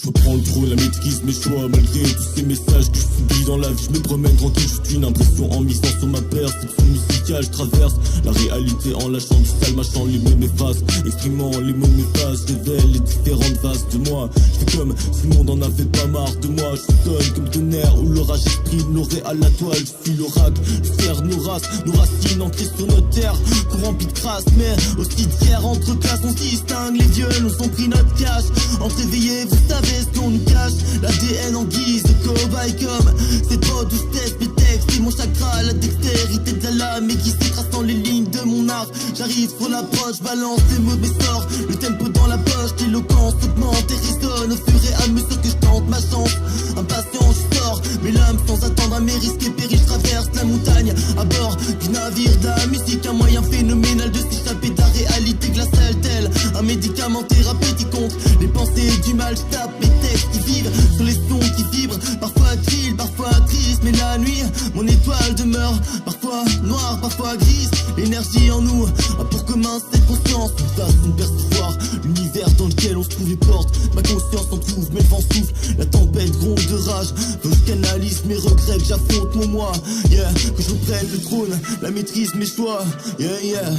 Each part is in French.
Je reprends le trône, la maîtrise, mes choix. Malgré tous ces messages que je subis dans la vie, je me promène tranquille, je suis une impression en misant sur ma perception musicale. Je traverse la réalité en lâchant du sale machin. Les mots m'effacent, exprimant les mots m'effacent. Révèle les différentes faces de moi. Je fais comme si le monde en avait pas marre de moi. Je sonne comme tonnerre où l'orage exprime l'orée à la toile. Je suis l'oracle, je serre nos races, nos racines ancrées sur notre terre. Qu'on remplit de crasse, mais aussi d'hier entre classes on se distingue. Les vieux nous ont pris notre cash. Entre éveillés, vous savez ce qu'on nous cache. L'ADN en guise de cobaye comme c'est trop douce test, mes textes et mon chakra. La dextérité de la lame aiguisée traçant les lignes de mon art. J'arrive sur l'approche, balance les mots de mes sorts. Le tempo dans la poche, l'éloquence augmente et résonne au fur et à mesure que je tente ma chance. Impatient, je sors mes lames sans attendre à mes risques et périls. Je traverse la montagne à bord du navire de la musique. Un moyen phénoménal de s'échapper de la réalité glaciale, tel un médicament thérapeutique contre les pensées du mal. Je tape mes textes qui vivent sur les sons qui vibrent. Parfois chill, parfois triste, mais la nuit mon étoile demeure parfois noire, parfois grise. L'énergie en nous a pour commun cette conscience. Une façon de percevoir l'univers dans lequel on se trouve et porte. Ma conscience en trouve, mais le vent souffle, la tempête gronde de rage. Faut que je canalise mes regrets, que j'affronte mon moi. Yeah, que je reprenne le trône, la maîtrise, mes choix. Yeah, yeah.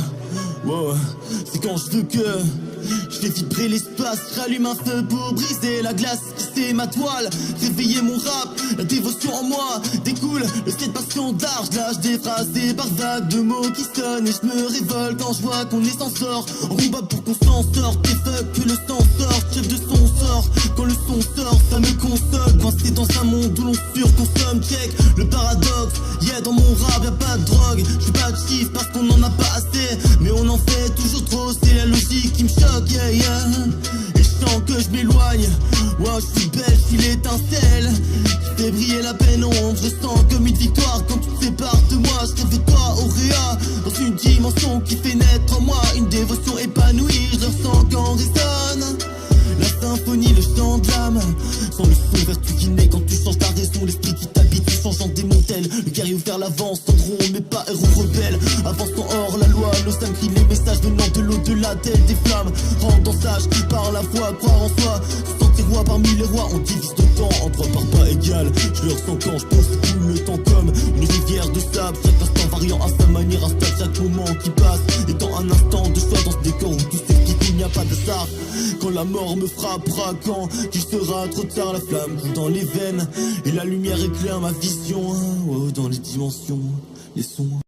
Wow, c'est quand je veux que je fais vibrer l'espace, j'allume un feu pour briser la glace, c'est ma toile, réveiller mon rap, la dévotion en moi découle de cette passion d'art. Je lâche des phrases et par vagues de mots qui sonnent et je me révolte quand je vois qu'on est sans sort. On combat pour qu'on s'en sorte, et fuck que le sang sorte, chef de son sort. Quand le son sort, ça me console, coincé dans un monde où l'on surconsomme. Check le paradoxe, yeah, dans mon rap y'a pas de drogue. Je suis pas de chiffres parce qu'on en a pas assez, mais on en fait toujours trop, c'est la logique qui me choque, yeah, yeah. Et je sens que je m'éloigne, wow, je suis belle, je suis l'étincelle qui fait briller la pénombre. Je sens comme une victoire quand tu te sépares de moi. Je rêve de toi, Auréa, dans une dimension qui fait naître en moi une dévotion épanouie. Je le ressens quand on résonne la symphonie, le chant de l'âme. Sans le son vertiginé quand tu changes ta raison. L'esprit qui t'habite, tu changes en démon tel le guerrier vers l'avant, sans drôle mais pas héros rebelle. Avançant hors la loi, nos âmes crient les messages venant de l'au-delà tel des flammes. Rendant sage par la foi, croire en soi, se sentir roi parmi les rois. On divise le temps en trois parts pas égales. Je le ressens quand je pose tout le temps comme une rivière de sable. Chaque instant variant à sa manière, installe chaque moment qui passe étant un instant de choix dans ce décor où tout s'explique, il n'y a pas d'hasard. Quand la mort me frappera, quand qu'il sera trop tard, la flamme coule dans les veines et la lumière éclaire ma vision. Oh, dans les dimensions, les sons.